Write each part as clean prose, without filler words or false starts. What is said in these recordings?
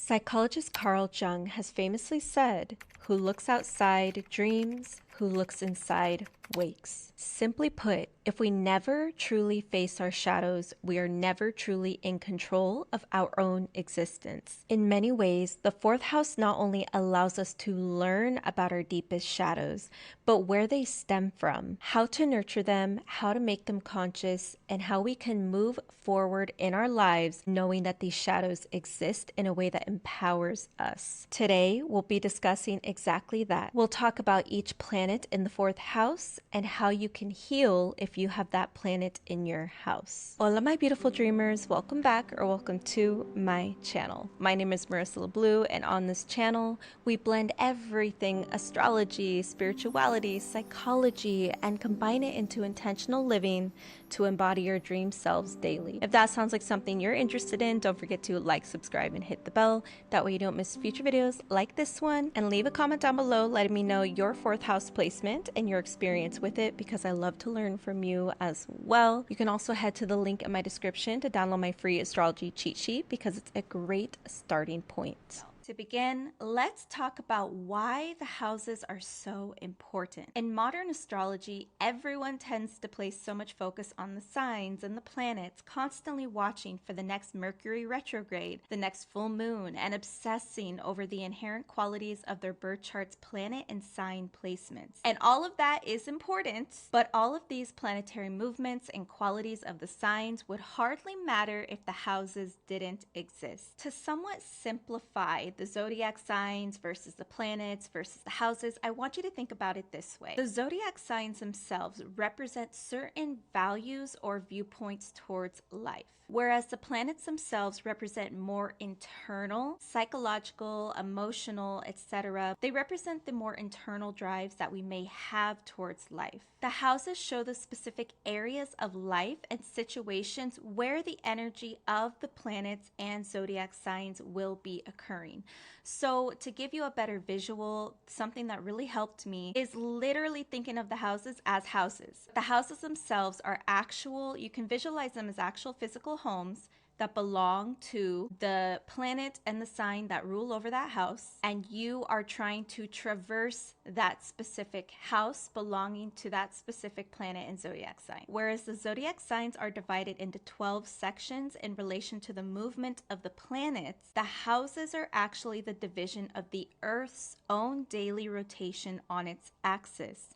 Psychologist Carl Jung has famously said, "Who looks outside dreams, who looks inside wakes." Simply put, if we never truly face our shadows, we are never truly in control of our own existence. In many ways, the fourth house not only allows us to learn about our deepest shadows, but where they stem from, how to nurture them, how to make them conscious, and how we can move forward in our lives knowing that these shadows exist in a way that empowers us. Today, we'll be discussing exactly that. We'll talk about each planet in the fourth house and how you can heal if you have that planet in your house. Hola, my beautiful dreamers. Welcome back or welcome to my channel. My name is Marisa LaBlue, and on this channel, we blend everything astrology, spirituality, psychology, and combine it into intentional living to embody your dream selves daily. If that sounds like something you're interested in, don't forget to like, subscribe, and hit the bell. That way you don't miss future videos like this one. And leave a comment down below letting me know your fourth house placement and your experience with it, because I love to learn from you as well. You can also head to the link in my description to download my free astrology cheat sheet, because it's a great starting point. To begin, let's talk about why the houses are so important. In modern astrology, everyone tends to place so much focus on the signs and the planets, constantly watching for the next Mercury retrograde, the next full moon, and obsessing over the inherent qualities of their birth chart's planet and sign placements. And all of that is important, but all of these planetary movements and qualities of the signs would hardly matter if the houses didn't exist. To somewhat simplify the zodiac signs versus the planets versus the houses, I want you to think about it this way. The zodiac signs themselves represent certain values or viewpoints towards life, whereas the planets themselves represent more internal, psychological, emotional, etc. They represent the more internal drives that we may have towards life. The houses show the specific areas of life and situations where the energy of the planets and zodiac signs will be occurring. So to give you a better visual, something that really helped me is literally thinking of the houses as houses. The houses themselves are actual, you can visualize them as actual physical homes that belong to the planet and the sign that rule over that house, and you are trying to traverse that specific house belonging to that specific planet and zodiac sign. Whereas the zodiac signs are divided into 12 sections in relation to the movement of the planets, the houses are actually the division of the Earth's own daily rotation on its axis.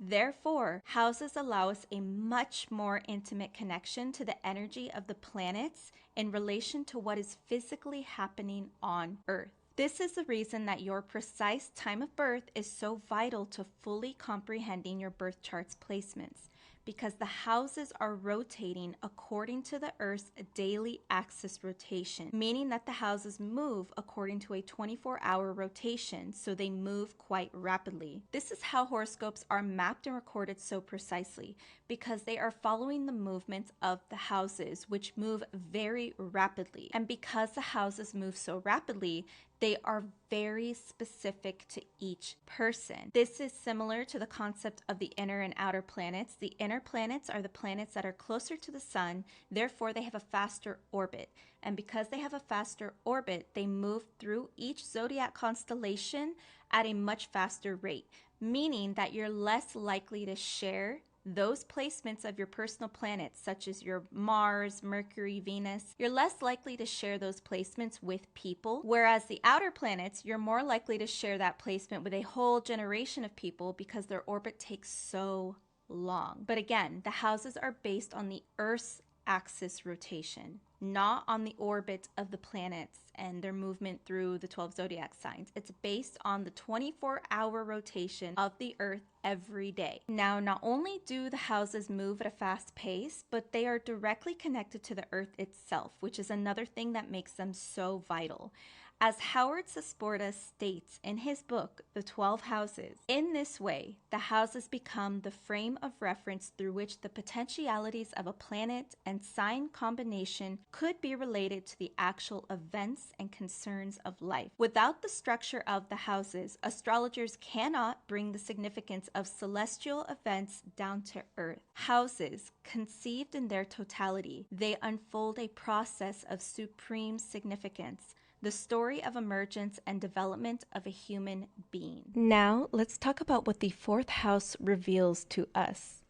Therefore, houses allow us a much more intimate connection to the energy of the planets in relation to what is physically happening on Earth. This is the reason that your precise time of birth is so vital to fully comprehending your birth chart's placements, because the houses are rotating according to the Earth's daily axis rotation, meaning that the houses move according to a 24-hour rotation, so they move quite rapidly. This is how horoscopes are mapped and recorded so precisely, because they are following the movements of the houses, which move very rapidly. And because the houses move so rapidly, they are very specific to each person. This is similar to the concept of the inner and outer planets. The inner planets are the planets that are closer to the sun, therefore they have a faster orbit. And because they have a faster orbit, they move through each zodiac constellation at a much faster rate, meaning that you're less likely to share those placements of your personal planets, such as your Mars, Mercury, Venus. You're less likely to share those placements with people, whereas the outer planets, you're more likely to share that placement with a whole generation of people because their orbit takes so long. But again, the houses are based on the Earth's axis rotation, not on the orbit of the planets and their movement through the 12 zodiac signs. It's based on the 24-hour rotation of the Earth every day. Now, not only do the houses move at a fast pace, but they are directly connected to the Earth itself, which is another thing that makes them so vital. As Howard Sasporta states in his book, The 12 Houses, in this way, the houses become the frame of reference through which the potentialities of a planet and sign combination could be related to the actual events and concerns of life. Without the structure of the houses, astrologers cannot bring the significance of celestial events down to earth. Houses, conceived in their totality, they unfold a process of supreme significance, the story of emergence and development of a human being. Now, let's talk about what the fourth house reveals to us.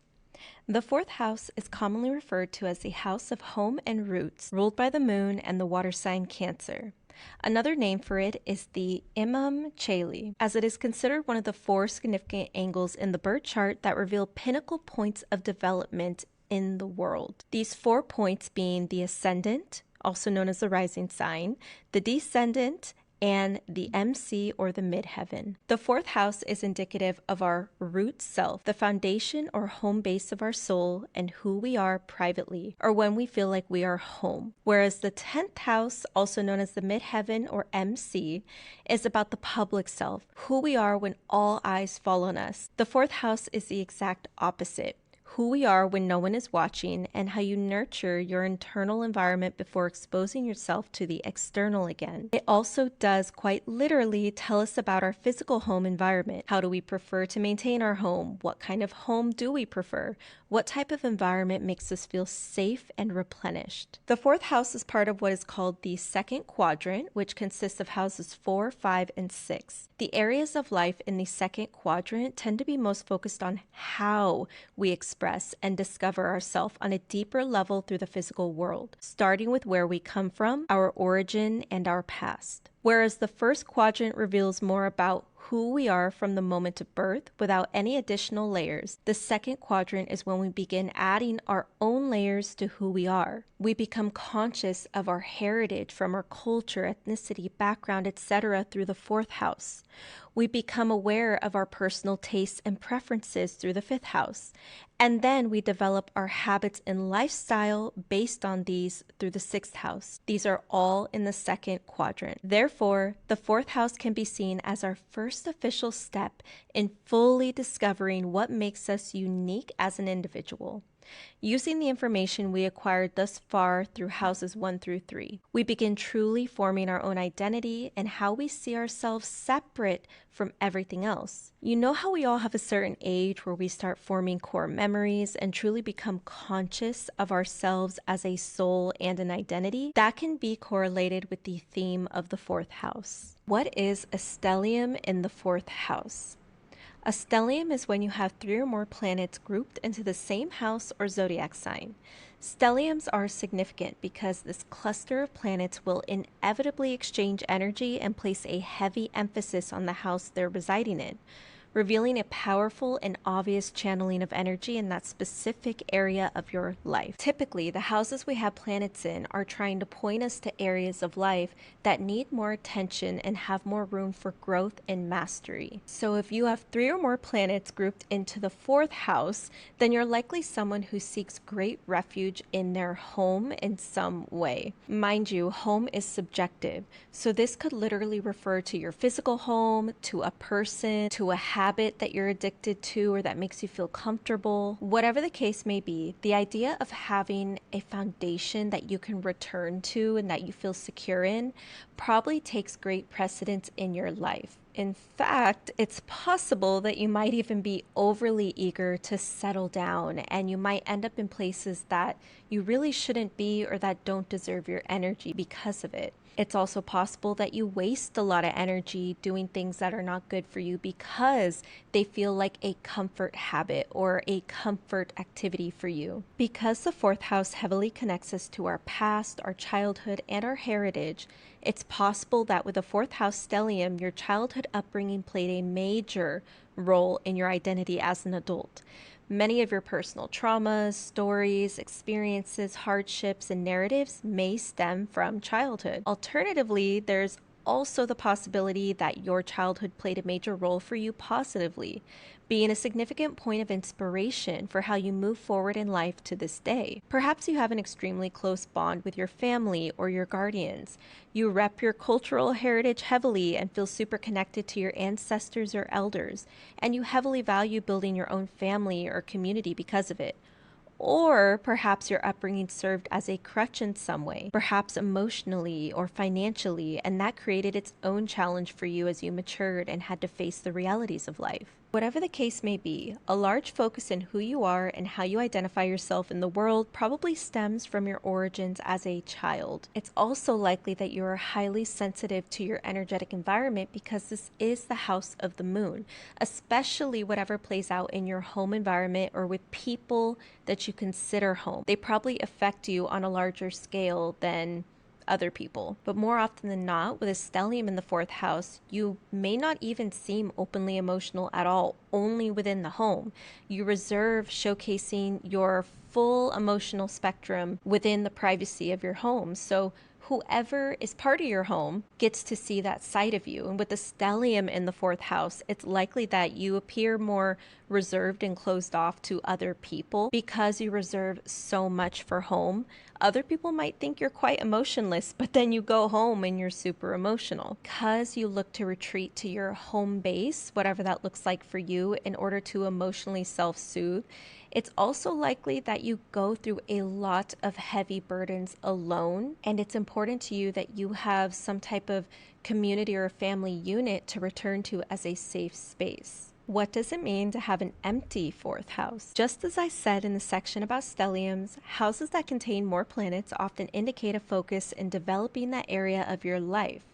The fourth house is commonly referred to as the house of home and roots, ruled by the moon and the water sign Cancer. Another name for it is the Imam Chali, as it is considered one of the 4 significant angles in the birth chart that reveal pinnacle points of development in the world. These 4 points being the ascendant, also known as the rising sign, the descendant, and the MC or the midheaven. The fourth house is indicative of our root self, the foundation or home base of our soul, and who we are privately, or when we feel like we are home. Whereas the 10th house, also known as the midheaven or MC, is about the public self, who we are when all eyes fall on us. The fourth house is the exact opposite, who we are when no one is watching, and how you nurture your internal environment before exposing yourself to the external again. It also does quite literally tell us about our physical home environment. How do we prefer to maintain our home? What kind of home do we prefer? What type of environment makes us feel safe and replenished? The fourth house is part of what is called the second quadrant, which consists of houses 4, 5, and 6. The areas of life in the second quadrant tend to be most focused on how we express and discover ourselves on a deeper level through the physical world, starting with where we come from, our origin, and our past. Whereas the first quadrant reveals more about who we are from the moment of birth without any additional layers, the second quadrant is when we begin adding our own layers to who we are. We become conscious of our heritage from our culture, ethnicity, background, etc. through the fourth house. We become aware of our personal tastes and preferences through the fifth house. And then we develop our habits and lifestyle based on these through the sixth house. These are all in the second quadrant. Therefore, the fourth house can be seen as our first official step in fully discovering what makes us unique as an individual. Using the information we acquired thus far through houses 1 through 3, we begin truly forming our own identity and how we see ourselves separate from everything else. You know how we all have a certain age where we start forming core memories and truly become conscious of ourselves as a soul and an identity? That can be correlated with the theme of the fourth house. What is a stellium in the fourth house? A stellium is when you have 3 or more planets grouped into the same house or zodiac sign. Stelliums are significant because this cluster of planets will inevitably exchange energy and place a heavy emphasis on the house they're residing in, revealing a powerful and obvious channeling of energy in that specific area of your life. Typically, the houses we have planets in are trying to point us to areas of life that need more attention and have more room for growth and mastery. So if you have 3 or more planets grouped into the fourth house, then you're likely someone who seeks great refuge in their home in some way. Mind you, home is subjective, so this could literally refer to your physical home, to a person, to a habit that you're addicted to or that makes you feel comfortable. Whatever the case may be, the idea of having a foundation that you can return to and that you feel secure in probably takes great precedence in your life. In fact, it's possible that you might even be overly eager to settle down, and you might end up in places that you really shouldn't be or that don't deserve your energy because of it. It's also possible that you waste a lot of energy doing things that are not good for you because they feel like a comfort habit or a comfort activity for you. Because the fourth house heavily connects us to our past, our childhood, and our heritage, it's possible that with a fourth house stellium, your childhood upbringing played a major role in your identity as an adult. Many of your personal traumas, stories, experiences, hardships, and narratives may stem from childhood. Alternatively, there's also the possibility that your childhood played a major role for you positively, being a significant point of inspiration for how you move forward in life to this day. Perhaps you have an extremely close bond with your family or your guardians. You rep your cultural heritage heavily and feel super connected to your ancestors or elders, and you heavily value building your own family or community because of it. Or perhaps your upbringing served as a crutch in some way, perhaps emotionally or financially, and that created its own challenge for you as you matured and had to face the realities of life. Whatever the case may be, a large focus in who you are and how you identify yourself in the world probably stems from your origins as a child. It's also likely that you are highly sensitive to your energetic environment because this is the house of the moon, especially whatever plays out in your home environment or with people that you consider home. They probably affect you on a larger scale than other people. But more often than not, with a stellium in the fourth house, you may not even seem openly emotional at all, only within the home. You reserve showcasing your full emotional spectrum within the privacy of your home. So whoever is part of your home gets to see that side of you. And with the stellium in the fourth house, it's likely that you appear more reserved and closed off to other people because you reserve so much for home. Other people might think you're quite emotionless, but then you go home and you're super emotional. Because you look to retreat to your home base, whatever that looks like for you, in order to emotionally self-soothe, it's also likely that you go through a lot of heavy burdens alone, and it's important to you that you have some type of community or family unit to return to as a safe space. What does it mean to have an empty fourth house? Just as I said in the section about stelliums, houses that contain more planets often indicate a focus in developing that area of your life.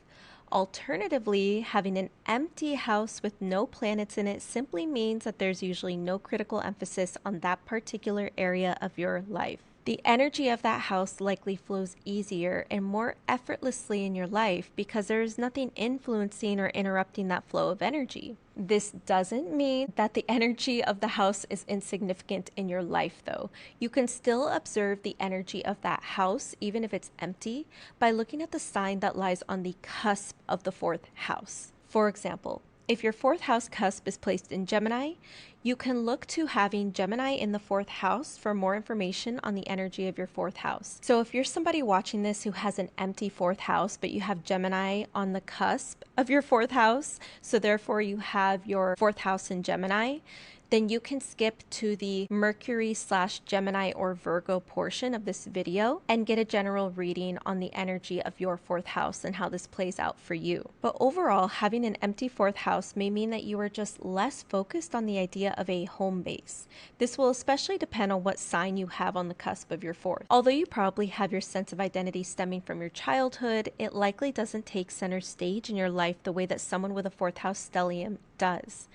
Alternatively, having an empty house with no planets in it simply means that there's usually no critical emphasis on that particular area of your life. The energy of that house likely flows easier and more effortlessly in your life because there is nothing influencing or interrupting that flow of energy. This doesn't mean that the energy of the house is insignificant in your life, though. You can still observe the energy of that house, even if it's empty, by looking at the sign that lies on the cusp of the fourth house. For example, if your fourth house cusp is placed in Gemini, you can look to having Gemini in the fourth house for more information on the energy of your fourth house. So if you're somebody watching this who has an empty fourth house, but you have Gemini on the cusp of your fourth house, so therefore you have your fourth house in Gemini, then you can skip to the Mercury/Gemini or Virgo portion of this video and get a general reading on the energy of your fourth house and how this plays out for you. But overall, having an empty fourth house may mean that you are just less focused on the idea of a home base. This will especially depend on what sign you have on the cusp of your fourth. Although you probably have your sense of identity stemming from your childhood, it likely doesn't take center stage in your life the way that someone with a fourth house stellium does.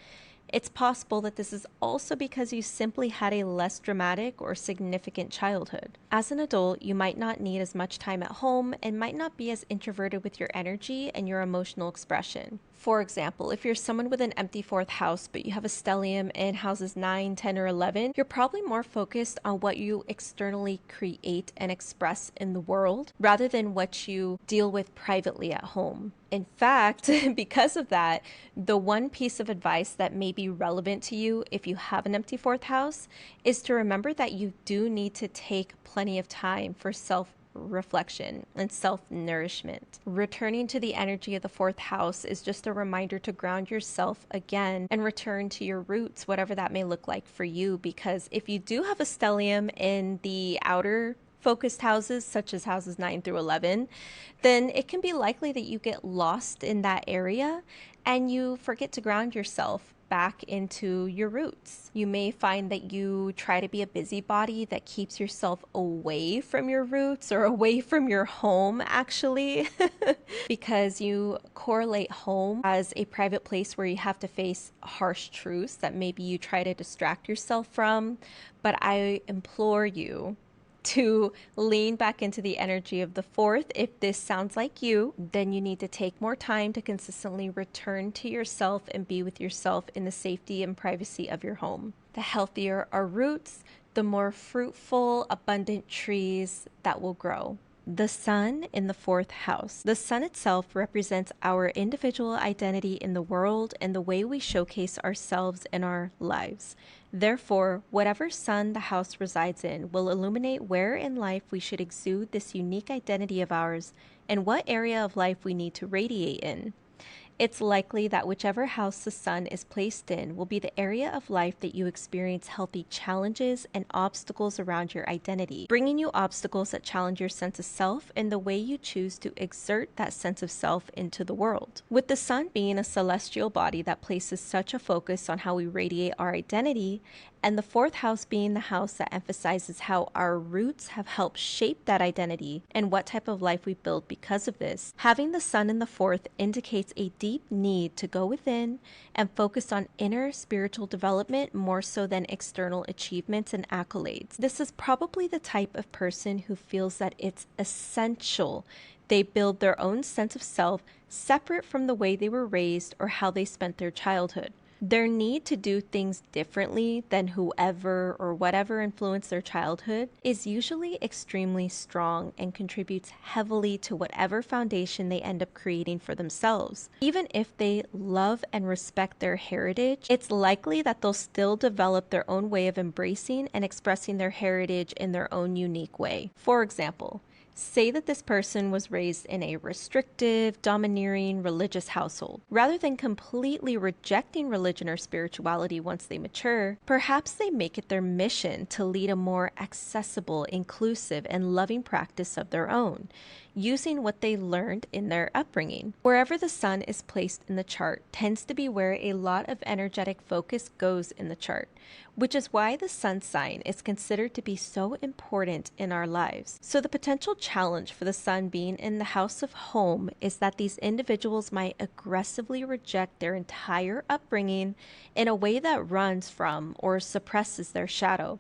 It's possible that this is also because you simply had a less dramatic or significant childhood. As an adult, you might not need as much time at home and might not be as introverted with your energy and your emotional expression. For example, if you're someone with an empty fourth house, but you have a stellium in houses 9, 10, or 11, you're probably more focused on what you externally create and express in the world rather than what you deal with privately at home. In fact, because of that, the one piece of advice that may be relevant to you if you have an empty fourth house is to remember that you do need to take plenty of time for self-reflection and self-nourishment. Returning to the energy of the fourth house is just a reminder to ground yourself again and return to your roots, whatever that may look like for you, because if you do have a stellium in the outer focused houses, such as houses 9 through 11, then it can be likely that you get lost in that area and you forget to ground yourself back into your roots. You may find that you try to be a busybody that keeps yourself away from your roots or away from your home, actually, because you correlate home as a private place where you have to face harsh truths that maybe you try to distract yourself from. But I implore you to lean back into the energy of the fourth. If this sounds like you, then you need to take more time to consistently return to yourself and be with yourself in the safety and privacy of your home. The healthier our roots, the more fruitful, abundant trees that will grow. The sun in the fourth house. The sun itself represents our individual identity in the world and the way we showcase ourselves in our lives. Therefore, whatever sun the house resides in will illuminate where in life we should exude this unique identity of ours and what area of life we need to radiate in. It's likely that whichever house the sun is placed in will be the area of life that you experience healthy challenges and obstacles around your identity, bringing you obstacles that challenge your sense of self and the way you choose to exert that sense of self into the world. With the sun being a celestial body that places such a focus on how we radiate our identity, and the fourth house being the house that emphasizes how our roots have helped shape that identity and what type of life we build because of this, having the sun in the fourth indicates a deep need to go within and focus on inner spiritual development more so than external achievements and accolades. This is probably the type of person who feels that it's essential they build their own sense of self separate from the way they were raised or how they spent their childhood. Their need to do things differently than whoever or whatever influenced their childhood is usually extremely strong and contributes heavily to whatever foundation they end up creating for themselves. Even if they love and respect their heritage, it's likely that they'll still develop their own way of embracing and expressing their heritage in their own unique way. For example, say that this person was raised in a restrictive, domineering, religious household. Rather than completely rejecting religion or spirituality once they mature, perhaps they make it their mission to lead a more accessible, inclusive, and loving practice of their own, using what they learned in their upbringing. Wherever the sun is placed in the chart tends to be where a lot of energetic focus goes in the chart, which is why the sun sign is considered to be so important in our lives. So the potential challenge for the sun being in the house of home is that these individuals might aggressively reject their entire upbringing in a way that runs from or suppresses their shadow.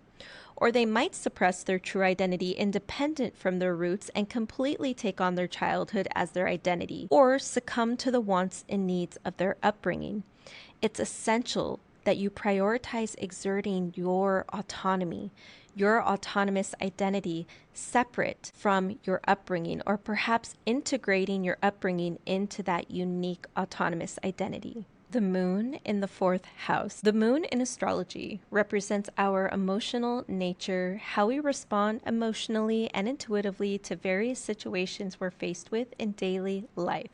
Or they might suppress their true identity independent from their roots and completely take on their childhood as their identity, or succumb to the wants and needs of their upbringing. It's essential that you prioritize exerting your autonomy, your autonomous identity separate from your upbringing, or perhaps integrating your upbringing into that unique autonomous identity. The moon in the fourth house. The moon in astrology represents our emotional nature, how we respond emotionally and intuitively to various situations we're faced with in daily life,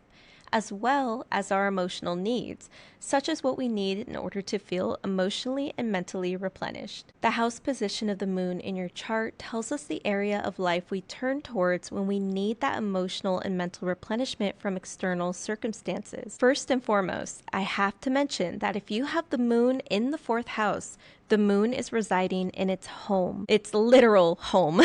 as well as our emotional needs, such as what we need in order to feel emotionally and mentally replenished. The house position of the moon in your chart tells us the area of life we turn towards when we need that emotional and mental replenishment from external circumstances. First and foremost, I have to mention that if you have the moon in the fourth house, the moon is residing in its home, its literal home.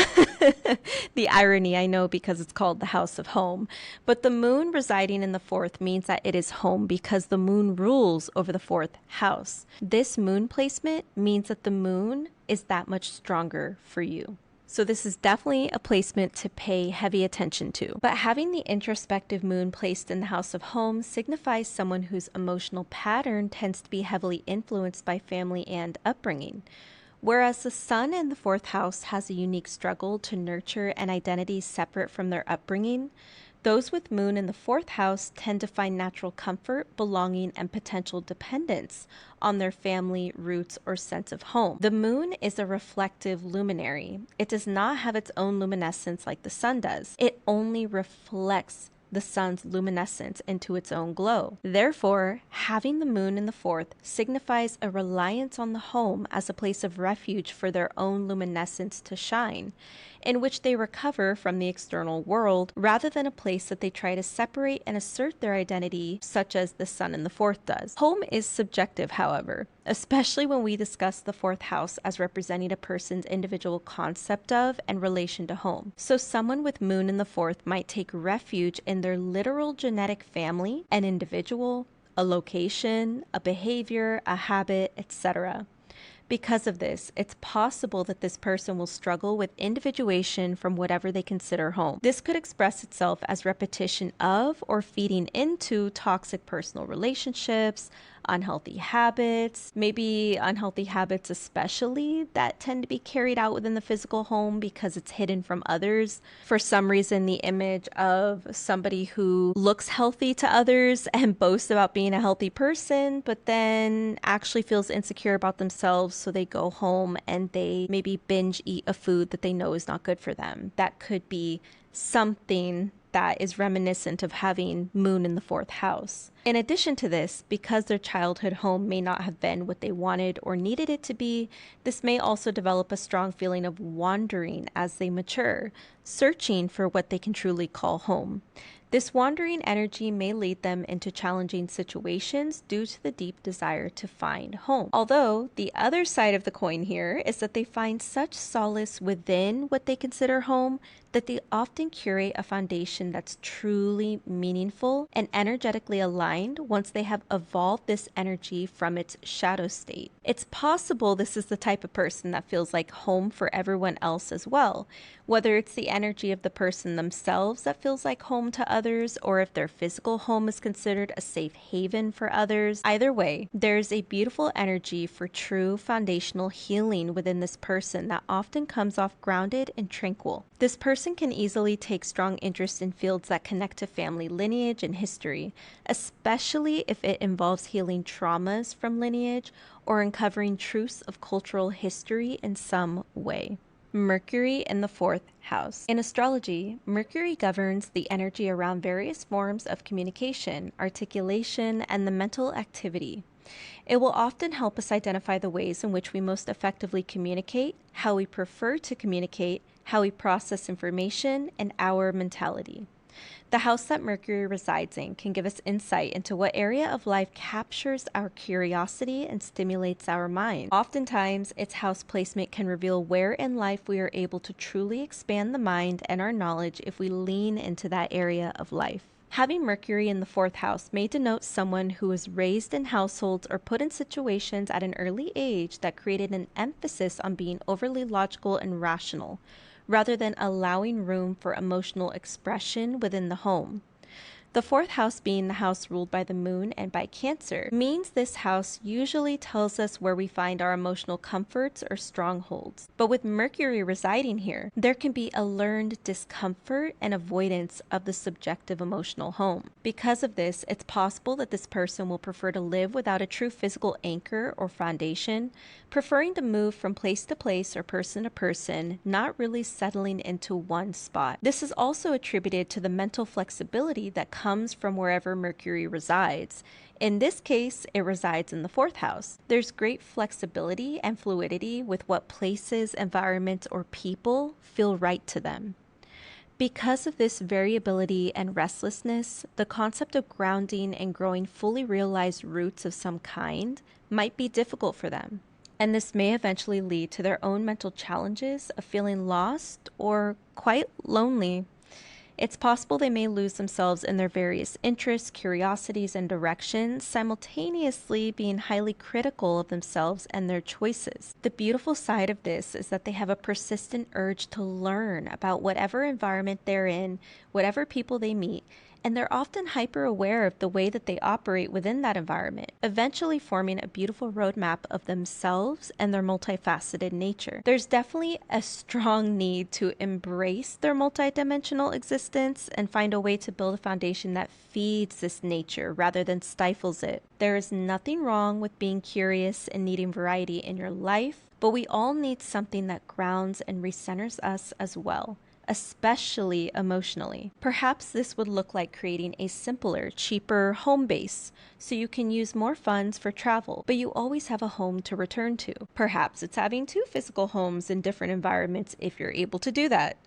The irony, I know, because it's called the house of home. But the moon residing in the fourth means that it is home because the moon rules over the fourth house. This moon placement means that the moon is that much stronger for you. So this is definitely a placement to pay heavy attention to. But having the introspective moon placed in the house of home signifies someone whose emotional pattern tends to be heavily influenced by family and upbringing. Whereas the sun in the fourth house has a unique struggle to nurture an identity separate from their upbringing, those with moon in the fourth house tend to find natural comfort, belonging, and potential dependence on their family, roots, or sense of home. The moon is a reflective luminary. It does not have its own luminescence like the sun does. It only reflects the sun's luminescence into its own glow. Therefore, having the moon in the fourth signifies a reliance on the home as a place of refuge for their own luminescence to shine, in which they recover from the external world, rather than a place that they try to separate and assert their identity, such as the sun in the fourth does. Home is subjective, however, especially when we discuss the fourth house as representing a person's individual concept of and relation to home. So someone with moon in the fourth might take refuge in their literal genetic family, an individual, a location, a behavior, a habit, etc. Because of this, it's possible that this person will struggle with individuation from whatever they consider home. This could express itself as repetition of or feeding into toxic personal relationships, unhealthy habits, maybe unhealthy habits especially that tend to be carried out within the physical home because it's hidden from others. For some reason, the image of somebody who looks healthy to others and boasts about being a healthy person, but then actually feels insecure about themselves, so they go home and they maybe binge eat a food that they know is not good for them. That could be something that is reminiscent of having moon in the 4th house. In addition to this, because their childhood home may not have been what they wanted or needed it to be, this may also develop a strong feeling of wandering as they mature, searching for what they can truly call home. This wandering energy may lead them into challenging situations due to the deep desire to find home. Although, the other side of the coin here is that they find such solace within what they consider home that they often curate a foundation that's truly meaningful and energetically aligned once they have evolved this energy from its shadow state. It's possible this is the type of person that feels like home for everyone else as well, whether it's the energy of the person themselves that feels like home to others, or if their physical home is considered a safe haven for others. Either way, there's a beautiful energy for true foundational healing within this person that often comes off grounded and tranquil. This person can easily take strong interest in fields that connect to family lineage and history, especially if it involves healing traumas from lineage or uncovering truths of cultural history in some way. Mercury in the 4th house. In astrology, Mercury governs the energy around various forms of communication, articulation, and the mental activity. It will often help us identify the ways in which we most effectively communicate, how we prefer to communicate, how we process information, and our mentality. The house that Mercury resides in can give us insight into what area of life captures our curiosity and stimulates our mind. Oftentimes, its house placement can reveal where in life we are able to truly expand the mind and our knowledge if we lean into that area of life. Having Mercury in the 4th house may denote someone who was raised in households or put in situations at an early age that created an emphasis on being overly logical and rational, rather than allowing room for emotional expression within the home. The 4th house, being the house ruled by the moon and by Cancer, means this house usually tells us where we find our emotional comforts or strongholds. But with Mercury residing here, there can be a learned discomfort and avoidance of the subjective emotional home. Because of this, it's possible that this person will prefer to live without a true physical anchor or foundation, preferring to move from place to place or person to person, not really settling into one spot. This is also attributed to the mental flexibility that comes from wherever Mercury resides. In this case, it resides in the 4th house. There's great flexibility and fluidity with what places, environments, or people feel right to them. Because of this variability and restlessness, the concept of grounding and growing fully realized roots of some kind might be difficult for them. And this may eventually lead to their own mental challenges of feeling lost or quite lonely. It's possible they may lose themselves in their various interests, curiosities, and directions, simultaneously being highly critical of themselves and their choices. The beautiful side of this is that they have a persistent urge to learn about whatever environment they're in, whatever people they meet, and they're often hyper aware of the way that they operate within that environment, eventually forming a beautiful roadmap of themselves and their multifaceted nature. There's definitely a strong need to embrace their multidimensional existence and find a way to build a foundation that feeds this nature rather than stifles it. There is nothing wrong with being curious and needing variety in your life, but we all need something that grounds and recenters us as well, especially emotionally. Perhaps this would look like creating a simpler, cheaper home base so you can use more funds for travel, but you always have a home to return to. Perhaps it's having 2 physical homes in different environments if you're able to do that.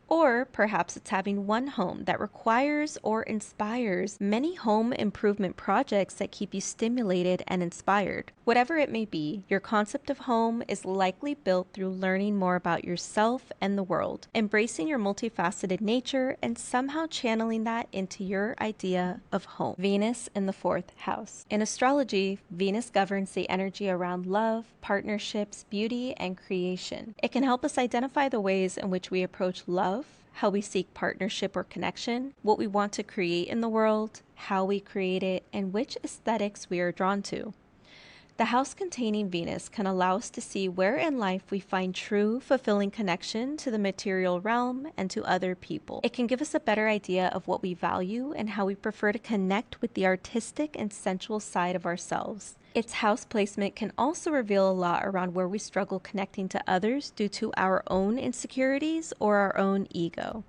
Or perhaps it's having one home that requires or inspires many home improvement projects that keep you stimulated and inspired. Whatever it may be, your concept of home is likely built through learning more about yourself and the world, embracing your multifaceted nature, and somehow channeling that into your idea of home. Venus in the 4th house. In astrology, Venus governs the energy around love, partnerships, beauty, and creation. It can help us identify the ways in which we approach love, how we seek partnership or connection, what we want to create in the world, how we create it, and which aesthetics we are drawn to. The house containing Venus can allow us to see where in life we find true, fulfilling connection to the material realm and to other people. It can give us a better idea of what we value and how we prefer to connect with the artistic and sensual side of ourselves. Its house placement can also reveal a lot around where we struggle connecting to others due to our own insecurities or our own ego.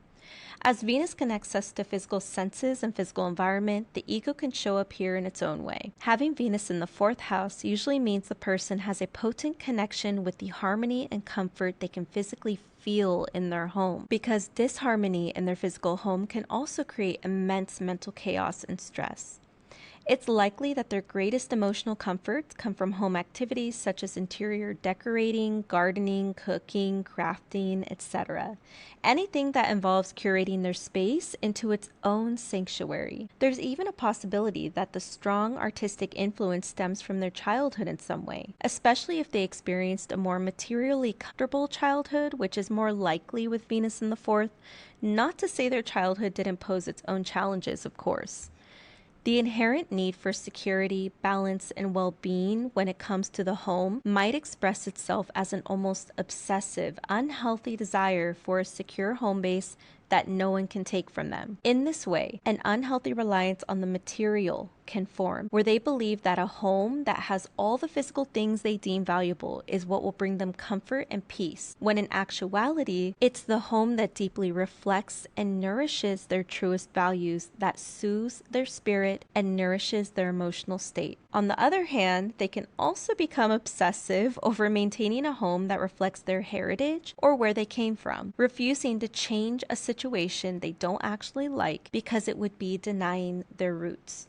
As Venus connects us to physical senses and physical environment, the ego can show up here in its own way. Having Venus in the 4th house usually means the person has a potent connection with the harmony and comfort they can physically feel in their home, because disharmony in their physical home can also create immense mental chaos and stress. It's likely that their greatest emotional comforts come from home activities such as interior decorating, gardening, cooking, crafting, etc. Anything that involves curating their space into its own sanctuary. There's even a possibility that the strong artistic influence stems from their childhood in some way, especially if they experienced a more materially comfortable childhood, which is more likely with Venus in the 4th. Not to say their childhood didn't pose its own challenges, of course. The inherent need for security, balance, and well-being when it comes to the home might express itself as an almost obsessive, unhealthy desire for a secure home base that no one can take from them. In this way, an unhealthy reliance on the material can form, where they believe that a home that has all the physical things they deem valuable is what will bring them comfort and peace, when in actuality, it's the home that deeply reflects and nourishes their truest values, that soothes their spirit and nourishes their emotional state. On the other hand, they can also become obsessive over maintaining a home that reflects their heritage or where they came from, refusing to change a situation they don't actually like because it would be denying their roots.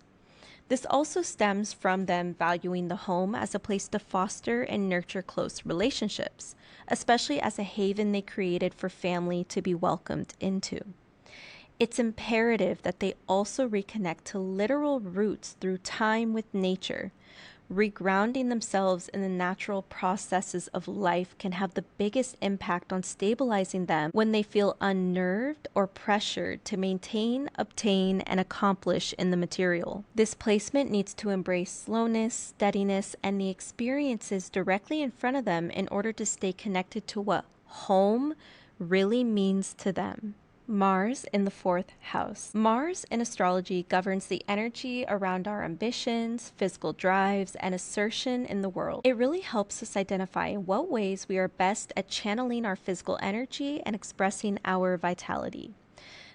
This also stems from them valuing the home as a place to foster and nurture close relationships, especially as a haven they created for family to be welcomed into. It's imperative that they also reconnect to literal roots through time with nature. Regrounding themselves in the natural processes of life can have the biggest impact on stabilizing them when they feel unnerved or pressured to maintain, obtain, and accomplish in the material. This placement needs to embrace slowness, steadiness, and the experiences directly in front of them in order to stay connected to what home really means to them. Mars in the 4th house. Mars in astrology governs the energy around our ambitions, physical drives, and assertion in the world. It really helps us identify in what ways we are best at channeling our physical energy and expressing our vitality.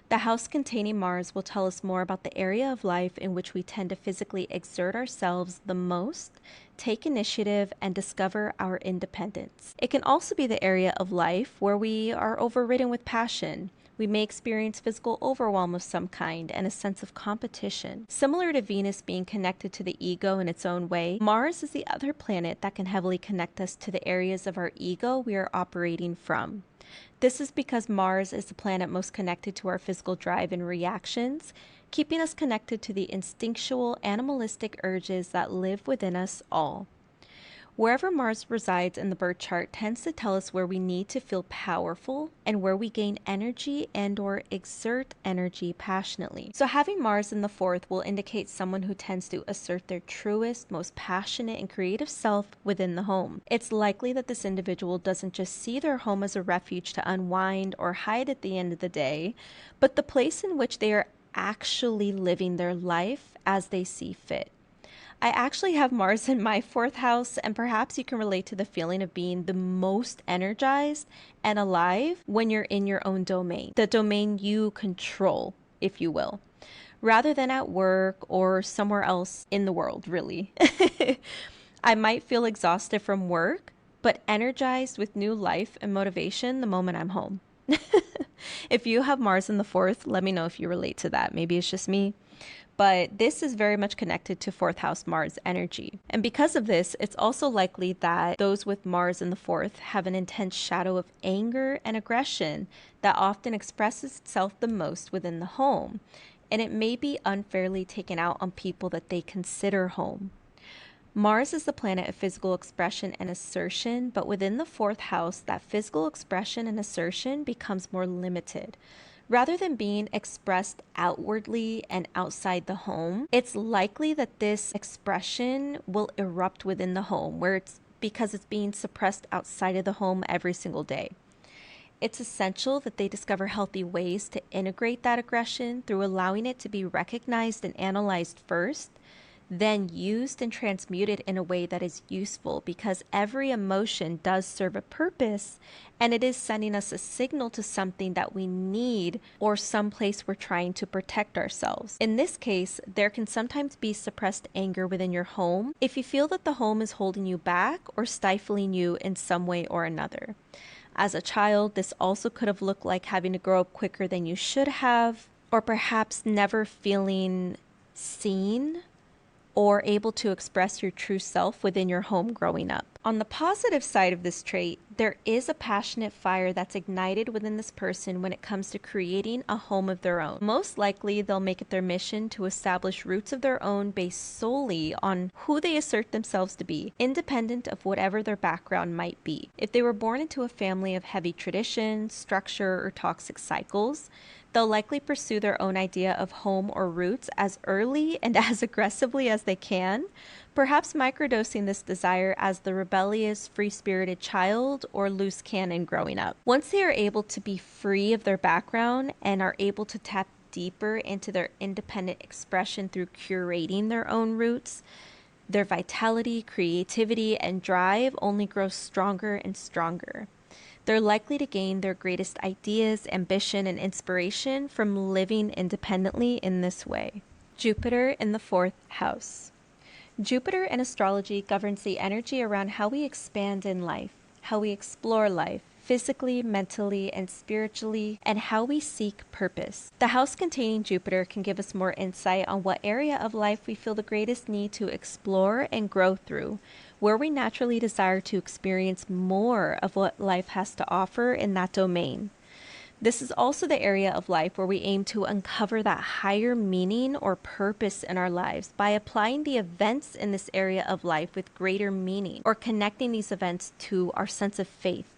The house containing Mars will tell us more about the area of life in which we tend to physically exert ourselves the most, take initiative, and discover our independence. It can also be the area of life where we are overridden with passion. We may experience physical overwhelm of some kind and a sense of competition. Similar to Venus being connected to the ego in its own way, Mars is the other planet that can heavily connect us to the areas of our ego we are operating from. This is because Mars is the planet most connected to our physical drive and reactions, keeping us connected to the instinctual, animalistic urges that live within us all. Wherever Mars resides in the birth chart tends to tell us where we need to feel powerful and where we gain energy and or exert energy passionately. So having Mars in the 4th will indicate someone who tends to assert their truest, most passionate and creative self within the home. It's likely that this individual doesn't just see their home as a refuge to unwind or hide at the end of the day, but the place in which they are actually living their life as they see fit. I actually have Mars in my 4th house, and perhaps you can relate to the feeling of being the most energized and alive when you're in your own domain, the domain you control, if you will, rather than at work or somewhere else in the world, really. I might feel exhausted from work, but energized with new life and motivation the moment I'm home. If you have Mars in the 4th, let me know if you relate to that. Maybe it's just me. But this is very much connected to 4th house Mars energy. And because of this, it's also likely that those with Mars in the 4th have an intense shadow of anger and aggression that often expresses itself the most within the home. And it may be unfairly taken out on people that they consider home. Mars is the planet of physical expression and assertion, but within the 4th house, that physical expression and assertion becomes more limited. Rather than being expressed outwardly and outside the home, it's likely that this expression will erupt within the home, because it's being suppressed outside of the home every single day. It's essential that they discover healthy ways to integrate that aggression through allowing it to be recognized and analyzed first, then used and transmuted in a way that is useful, because every emotion does serve a purpose, and it is sending us a signal to something that we need or someplace we're trying to protect ourselves. In this case, there can sometimes be suppressed anger within your home if you feel that the home is holding you back or stifling you in some way or another. As a child, this also could have looked like having to grow up quicker than you should have, or perhaps never feeling seen or able to express your true self within your home growing up. On the positive side of this trait, there is a passionate fire that's ignited within this person when it comes to creating a home of their own. Most likely, they'll make it their mission to establish roots of their own based solely on who they assert themselves to be, independent of whatever their background might be. If they were born into a family of heavy tradition, structure, or toxic cycles, they'll likely pursue their own idea of home or roots as early and as aggressively as they can, perhaps microdosing this desire as the rebellious, free-spirited child or loose cannon growing up. Once they are able to be free of their background and are able to tap deeper into their independent expression through curating their own roots, their vitality, creativity, and drive only grows stronger and stronger. They're likely to gain their greatest ideas, ambition, and inspiration from living independently in this way. Jupiter in the 4th house. Jupiter in astrology governs the energy around how we expand in life, how we explore life, physically, mentally, and spiritually, and how we seek purpose. The house containing Jupiter can give us more insight on what area of life we feel the greatest need to explore and grow through, where we naturally desire to experience more of what life has to offer in that domain. This is also the area of life where we aim to uncover that higher meaning or purpose in our lives by applying the events in this area of life with greater meaning, or connecting these events to our sense of faith,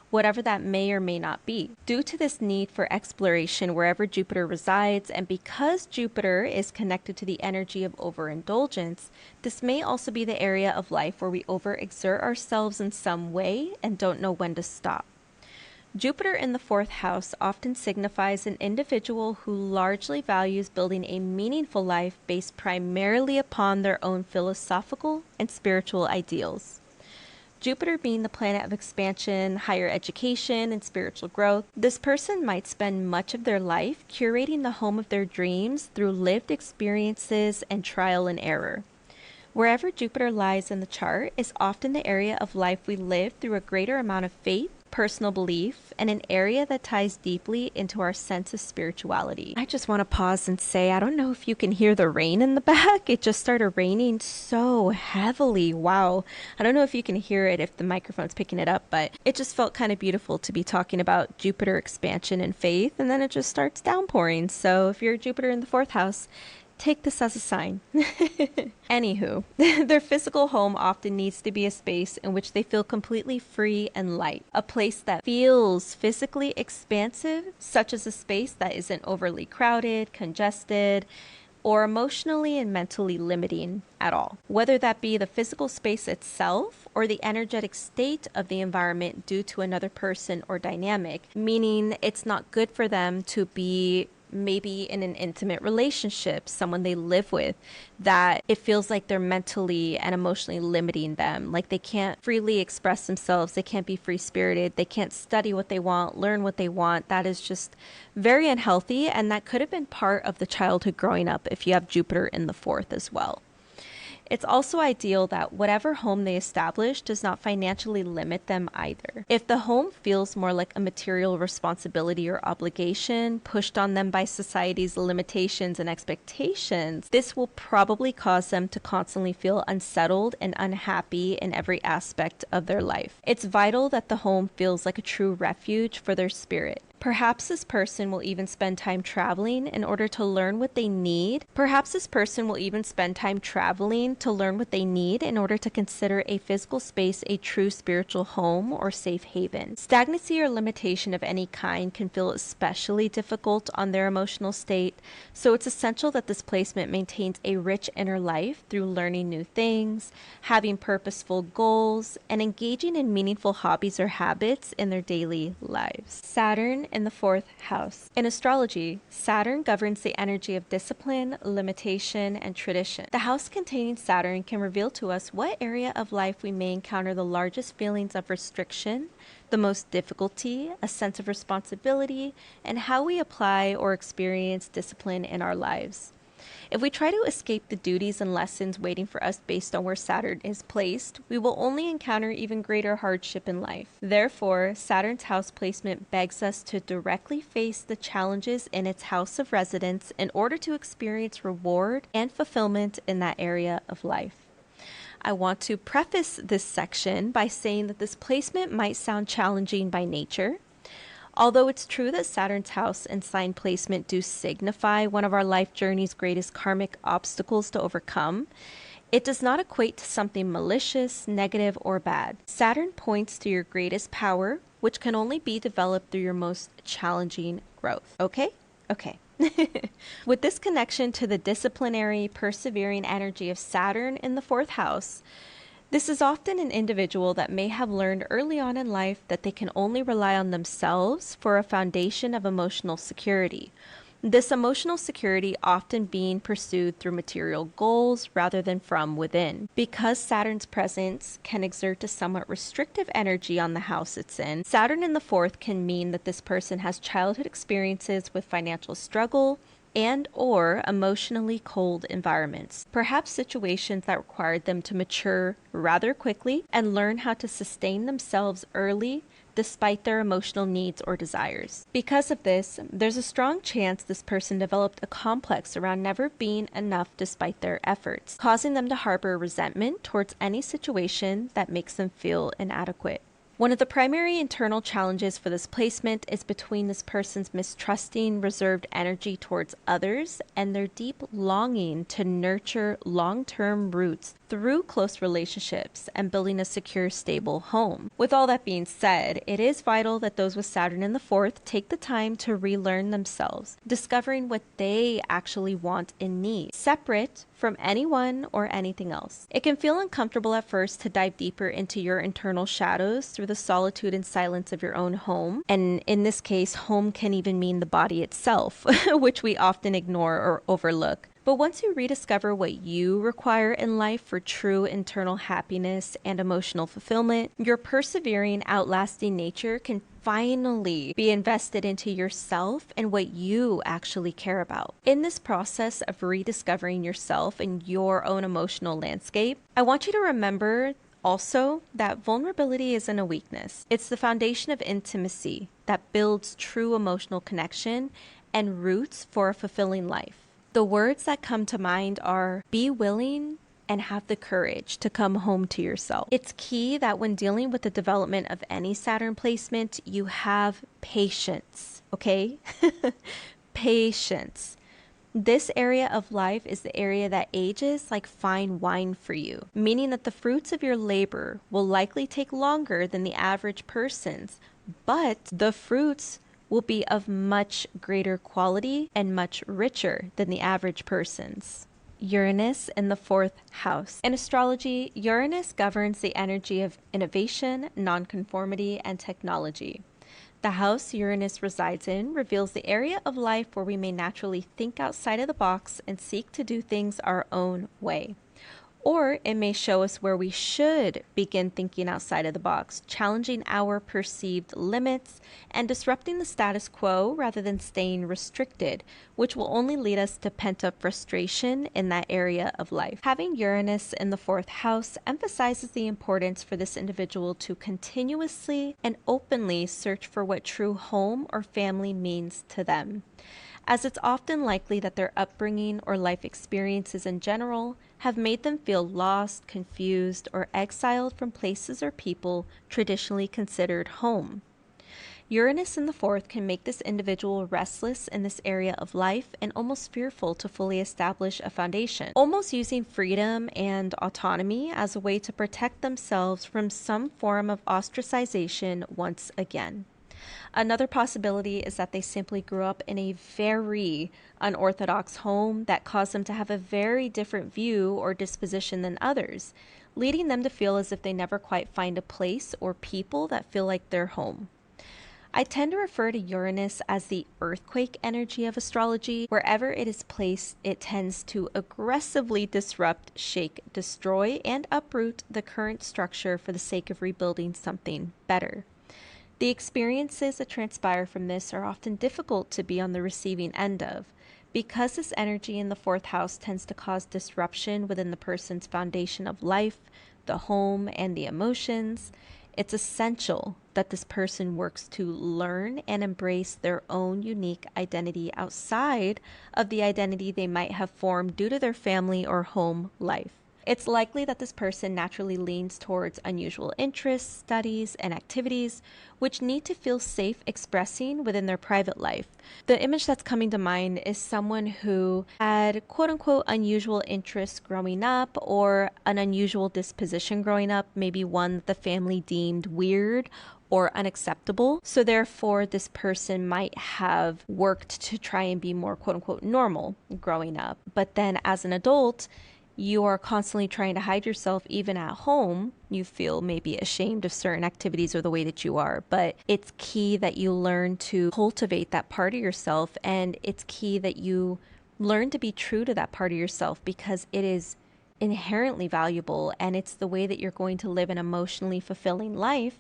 whatever that may or may not be. Due to this need for exploration wherever Jupiter resides, and because Jupiter is connected to the energy of overindulgence, this may also be the area of life where we overexert ourselves in some way and don't know when to stop. Jupiter in the 4th house often signifies an individual who largely values building a meaningful life based primarily upon their own philosophical and spiritual ideals. Jupiter being the planet of expansion, higher education, and spiritual growth, this person might spend much of their life curating the home of their dreams through lived experiences and trial and error. Wherever Jupiter lies in the chart is often the area of life we live through a greater amount of faith, personal belief, and an area that ties deeply into our sense of spirituality. I just want to pause and say, I don't know if you can hear the rain in the back. It just started raining so heavily. Wow. I don't know if you can hear it if the microphone's picking it up, but it just felt kind of beautiful to be talking about Jupiter expansion and faith, and then it just starts downpouring. So if you're Jupiter in the 4th house, take this as a sign. Anywho, their physical home often needs to be a space in which they feel completely free and light. A place that feels physically expansive, such as a space that isn't overly crowded, congested, or emotionally and mentally limiting at all. Whether that be the physical space itself or the energetic state of the environment due to another person or dynamic, meaning it's not good for them to be maybe in an intimate relationship, someone they live with, that it feels like they're mentally and emotionally limiting them. Like they can't freely express themselves, they can't be free-spirited, they can't study what they want, learn what they want. That is just very unhealthy, and that could have been part of the childhood growing up if you have Jupiter in the 4th as well. It's also ideal that whatever home they establish does not financially limit them either. If the home feels more like a material responsibility or obligation pushed on them by society's limitations and expectations, this will probably cause them to constantly feel unsettled and unhappy in every aspect of their life. It's vital that the home feels like a true refuge for their spirit. Perhaps this person will even spend time traveling in order to learn what they need. Perhaps this person will even spend time traveling to learn what they need in order to consider a physical space a true spiritual home or safe haven. Stagnancy or limitation of any kind can feel especially difficult on their emotional state, so it's essential that this placement maintains a rich inner life through learning new things, having purposeful goals, and engaging in meaningful hobbies or habits in their daily lives. Saturn in the 4th house. In astrology, Saturn governs the energy of discipline, limitation, and tradition. The house containing Saturn can reveal to us what area of life we may encounter the largest feelings of restriction, the most difficulty, a sense of responsibility, and how we apply or experience discipline in our lives. If we try to escape the duties and lessons waiting for us based on where Saturn is placed, we will only encounter even greater hardship in life. Therefore, Saturn's house placement begs us to directly face the challenges in its house of residence in order to experience reward and fulfillment in that area of life. I want to preface this section by saying that this placement might sound challenging by nature. Although it's true that Saturn's house and sign placement do signify one of our life journey's greatest karmic obstacles to overcome, it does not equate to something malicious, negative, or bad. Saturn points to your greatest power, which can only be developed through your most challenging growth. Okay? Okay. With this connection to the disciplinary, persevering energy of Saturn in the 4th house, this is often an individual that may have learned early on in life that they can only rely on themselves for a foundation of emotional security. This emotional security often being pursued through material goals rather than from within. Because Saturn's presence can exert a somewhat restrictive energy on the house it's in, Saturn in the 4th can mean that this person has childhood experiences with financial struggle, and or emotionally cold environments, perhaps situations that required them to mature rather quickly and learn how to sustain themselves early despite their emotional needs or desires. Because of this, there's a strong chance this person developed a complex around never being enough despite their efforts, causing them to harbor resentment towards any situation that makes them feel inadequate. One of the primary internal challenges for this placement is between this person's mistrusting, reserved energy towards others and their deep longing to nurture long-term roots through close relationships and building a secure, stable home. With all that being said, it is vital that those with Saturn in the 4th take the time to relearn themselves, discovering what they actually want and need, separate from anyone or anything else. It can feel uncomfortable at first to dive deeper into your internal shadows through the solitude and silence of your own home. And in this case, home can even mean the body itself, which we often ignore or overlook. But once you rediscover what you require in life for true internal happiness and emotional fulfillment, your persevering, outlasting nature can finally be invested into yourself and what you actually care about. In this process of rediscovering yourself and your own emotional landscape, I want you to remember also that vulnerability isn't a weakness. It's the foundation of intimacy that builds true emotional connection and roots for a fulfilling life. The words that come to mind are be willing and have the courage to come home to yourself. It's key that when dealing with the development of any Saturn placement, you have patience, okay? Patience. This area of life is the area that ages like fine wine for you, meaning that the fruits of your labor will likely take longer than the average person's, but the fruits will be of much greater quality and much richer than the average person's. Uranus in the 4th house. In astrology, Uranus governs the energy of innovation, nonconformity, and technology. The house Uranus resides in reveals the area of life where we may naturally think outside of the box and seek to do things our own way. Or it may show us where we should begin thinking outside of the box, challenging our perceived limits and disrupting the status quo rather than staying restricted, which will only lead us to pent-up frustration in that area of life. Having Uranus in the 4th house emphasizes the importance for this individual to continuously and openly search for what true home or family means to them, as it's often likely that their upbringing or life experiences in general have made them feel lost, confused, or exiled from places or people traditionally considered home. Uranus in the 4th can make this individual restless in this area of life and almost fearful to fully establish a foundation, almost using freedom and autonomy as a way to protect themselves from some form of ostracization once again. Another possibility is that they simply grew up in a very unorthodox home that caused them to have a very different view or disposition than others, leading them to feel as if they never quite find a place or people that feel like their home. I tend to refer to Uranus as the earthquake energy of astrology. Wherever it is placed, it tends to aggressively disrupt, shake, destroy, and uproot the current structure for the sake of rebuilding something better. The experiences that transpire from this are often difficult to be on the receiving end of. Because this energy in the fourth house tends to cause disruption within the person's foundation of life, the home, and the emotions, it's essential that this person works to learn and embrace their own unique identity outside of the identity they might have formed due to their family or home life. It's likely that this person naturally leans towards unusual interests, studies, and activities which need to feel safe expressing within their private life. The image that's coming to mind is someone who had quote-unquote unusual interests growing up or an unusual disposition growing up, maybe one that the family deemed weird or unacceptable. So therefore, this person might have worked to try and be more quote-unquote normal growing up. But then as an adult, you are constantly trying to hide yourself. Even at home, you feel maybe ashamed of certain activities or the way that you are. But it's key that you learn to cultivate that part of yourself, and it's key that you learn to be true to that part of yourself, because it is inherently valuable, and it's the way that you're going to live an emotionally fulfilling life,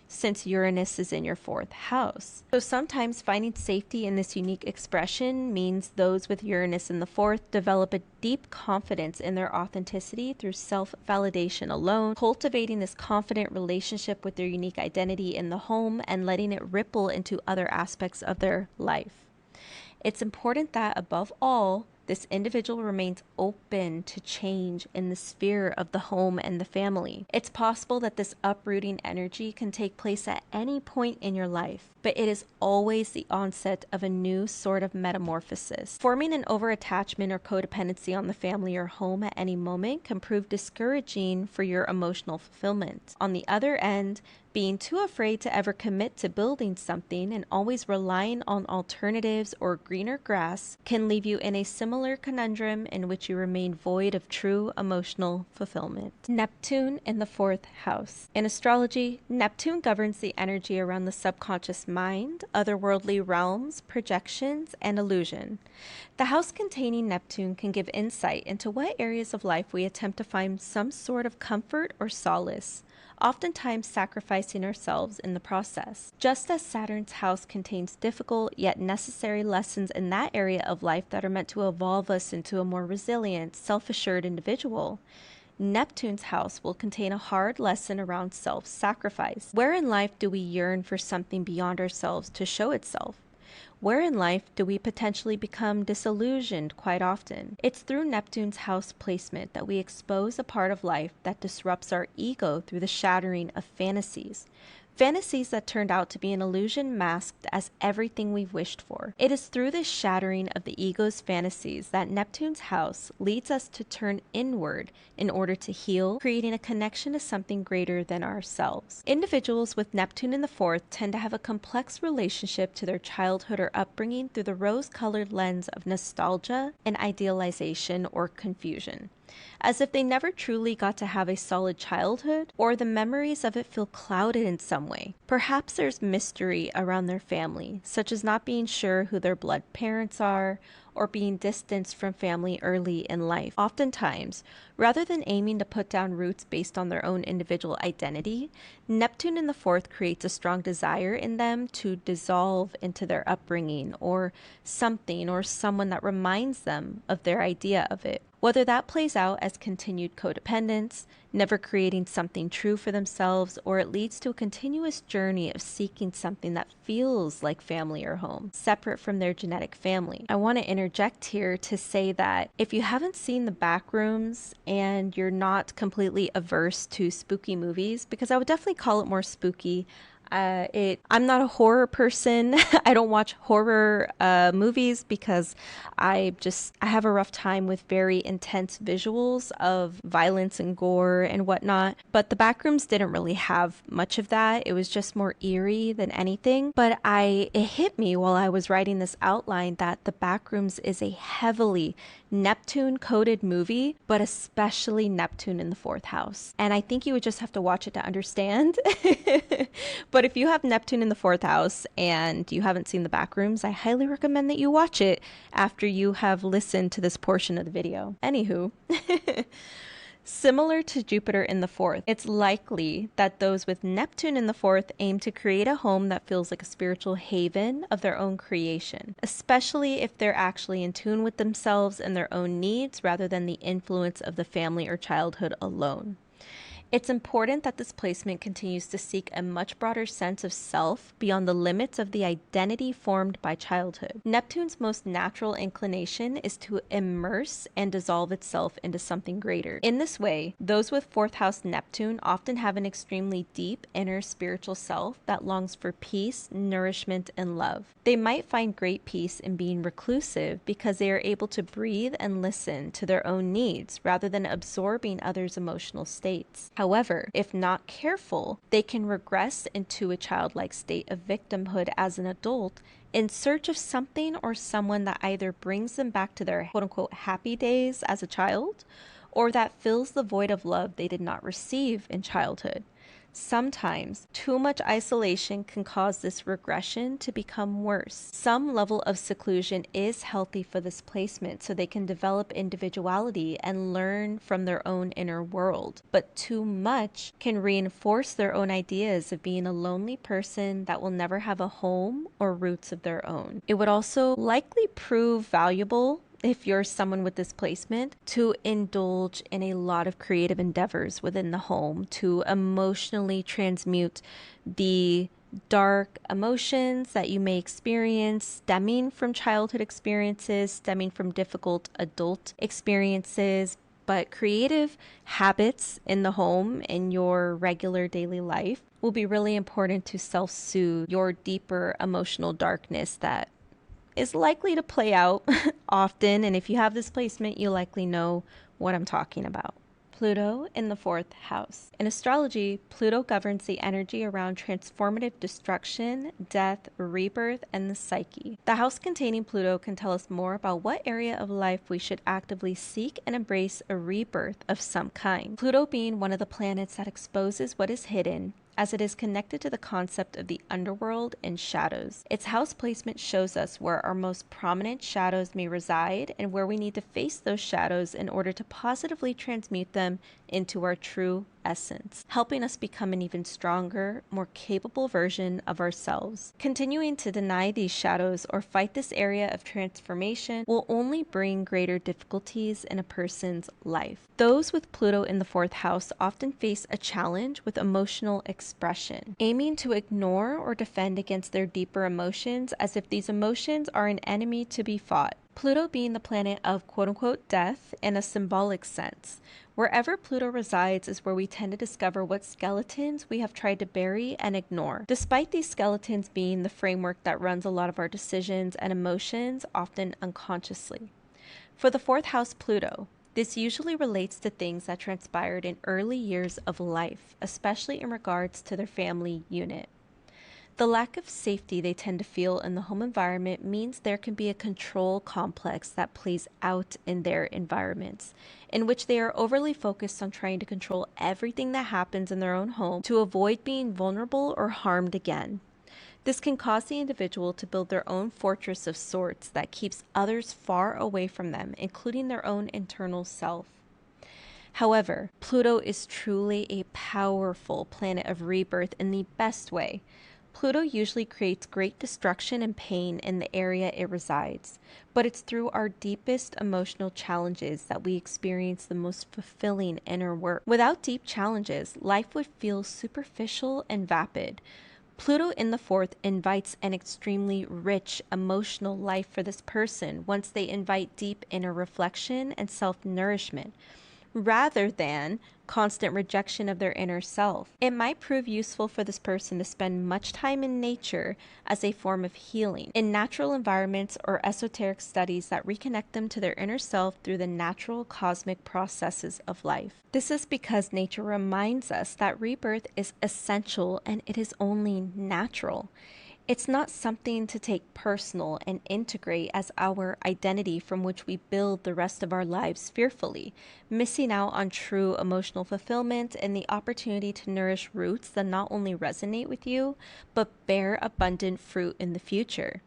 since Uranus is in your fourth house. So sometimes finding safety in this unique expression means those with Uranus in the fourth develop a deep confidence in their authenticity through self-validation alone, cultivating this confident relationship with their unique identity in the home and letting it ripple into other aspects of their life. It's important that, above all, this individual remains open to change in the sphere of the home and the family. It's possible that this uprooting energy can take place at any point in your life, but it is always the onset of a new sort of metamorphosis. Forming an overattachment or codependency on the family or home at any moment can prove discouraging for your emotional fulfillment. On the other end, being too afraid to ever commit to building something and always relying on alternatives or greener grass can leave you in a similar conundrum in which you remain void of true emotional fulfillment. Neptune in the fourth house. In astrology, Neptune governs the energy around the subconscious mind, otherworldly realms, projections, and illusion. The house containing Neptune can give insight into what areas of life we attempt to find some sort of comfort or solace, oftentimes sacrificing ourselves in the process. Just as Saturn's house contains difficult yet necessary lessons in that area of life that are meant to evolve us into a more resilient, self-assured individual, Neptune's house will contain a hard lesson around self-sacrifice. Where in life do we yearn for something beyond ourselves to show itself? Where in life do we potentially become disillusioned quite often? It's through Neptune's house placement that we expose a part of life that disrupts our ego through the shattering of fantasies. Fantasies that turned out to be an illusion masked as everything we've wished for. It is through this shattering of the ego's fantasies that Neptune's house leads us to turn inward in order to heal, creating a connection to something greater than ourselves. Individuals with Neptune in the fourth tend to have a complex relationship to their childhood or upbringing through the rose-colored lens of nostalgia and idealization or confusion, as if they never truly got to have a solid childhood, or the memories of it feel clouded in some way. Perhaps there's mystery around their family, such as not being sure who their blood parents are, or being distanced from family early in life. Oftentimes, rather than aiming to put down roots based on their own individual identity, Neptune in the fourth creates a strong desire in them to dissolve into their upbringing or something or someone that reminds them of their idea of it. Whether that plays out as continued codependence, never creating something true for themselves, or it leads to a continuous journey of seeking something that feels like family or home, separate from their genetic family. I want to interject here to say that if you haven't seen The Backrooms and you're not completely averse to spooky movies, because I would definitely call it more spooky, I'm not a horror person. I don't watch horror movies because I have a rough time with very intense visuals of violence and gore and whatnot. But The Backrooms didn't really have much of that. It was just more eerie than anything. But it hit me while I was writing this outline that The Backrooms is a heavily Neptune-coded movie, but especially Neptune in the fourth house. And I think you would just have to watch it to understand. But if you have Neptune in the fourth house and you haven't seen the Backrooms, I highly recommend that you watch it after you have listened to this portion of the video. Anywho. Similar to Jupiter in the fourth, it's likely that those with Neptune in the fourth aim to create a home that feels like a spiritual haven of their own creation, especially if they're actually in tune with themselves and their own needs rather than the influence of the family or childhood alone. It's important that this placement continues to seek a much broader sense of self beyond the limits of the identity formed by childhood. Neptune's most natural inclination is to immerse and dissolve itself into something greater. In this way, those with fourth house Neptune often have an extremely deep inner spiritual self that longs for peace, nourishment, and love. They might find great peace in being reclusive because they are able to breathe and listen to their own needs rather than absorbing others' emotional states. However, if not careful, they can regress into a childlike state of victimhood as an adult in search of something or someone that either brings them back to their quote-unquote happy days as a child, or that fills the void of love they did not receive in childhood. Sometimes, too much isolation can cause this regression to become worse. Some level of seclusion is healthy for this placement so they can develop individuality and learn from their own inner world. But too much can reinforce their own ideas of being a lonely person that will never have a home or roots of their own. It would also likely prove valuable if you're someone with this placement, to indulge in a lot of creative endeavors within the home to emotionally transmute the dark emotions that you may experience stemming from childhood experiences, stemming from difficult adult experiences. But creative habits in the home in your regular daily life will be really important to self-soothe your deeper emotional darkness that is likely to play out often, and if you have this placement, you likely know what I'm talking about. Pluto in the fourth house. In astrology, Pluto governs the energy around transformative destruction, death, rebirth, and the psyche. The house containing Pluto can tell us more about what area of life we should actively seek and embrace a rebirth of some kind. Pluto being one of the planets that exposes what is hidden, as it is connected to the concept of the underworld and shadows. Its house placement shows us where our most prominent shadows may reside and where we need to face those shadows in order to positively transmute them into our true essence, helping us become an even stronger, more capable version of ourselves. Continuing to deny these shadows or fight this area of transformation will only bring greater difficulties in a person's life. Those with Pluto in the fourth house often face a challenge with emotional expression, aiming to ignore or defend against their deeper emotions as if these emotions are an enemy to be fought. Pluto being the planet of quote-unquote death in a symbolic sense. Wherever Pluto resides is where we tend to discover what skeletons we have tried to bury and ignore, despite these skeletons being the framework that runs a lot of our decisions and emotions, often unconsciously. For the fourth house Pluto, this usually relates to things that transpired in early years of life, especially in regards to their family unit. The lack of safety they tend to feel in the home environment means there can be a control complex that plays out in their environments, in which they are overly focused on trying to control everything that happens in their own home to avoid being vulnerable or harmed again. This can cause the individual to build their own fortress of sorts that keeps others far away from them, including their own internal self. However, Pluto is truly a powerful planet of rebirth in the best way. Pluto usually creates great destruction and pain in the area it resides, but it's through our deepest emotional challenges that we experience the most fulfilling inner work. Without deep challenges, life would feel superficial and vapid. Pluto in the fourth invites an extremely rich emotional life for this person once they invite deep inner reflection and self-nourishment, rather than constant rejection of their inner self. It might prove useful for this person to spend much time in nature as a form of healing, in natural environments or esoteric studies that reconnect them to their inner self through the natural cosmic processes of life. This is because nature reminds us that rebirth is essential and it is only natural. It's not something to take personal and integrate as our identity from which we build the rest of our lives fearfully, missing out on true emotional fulfillment and the opportunity to nourish roots that not only resonate with you, but bear abundant fruit in the future.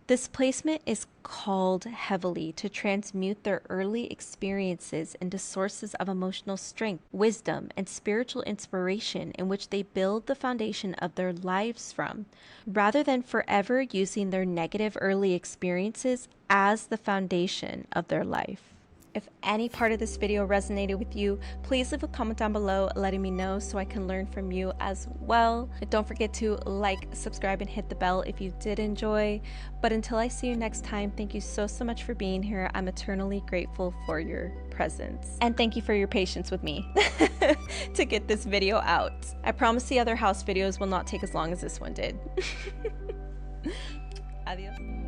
This placement is called heavily to transmute their early experiences into sources of emotional strength, wisdom, and spiritual inspiration in which they build the foundation of their lives from, rather than forever using their negative early experiences as the foundation of their life. If any part of this video resonated with you, please leave a comment down below letting me know so I can learn from you as well. And don't forget to like, subscribe, and hit the bell if you did enjoy. But until I see you next time, thank you so much for being here. I'm eternally grateful for your presence. And thank you for your patience with me to get this video out. I promise the other house videos will not take as long as this one did. Adios.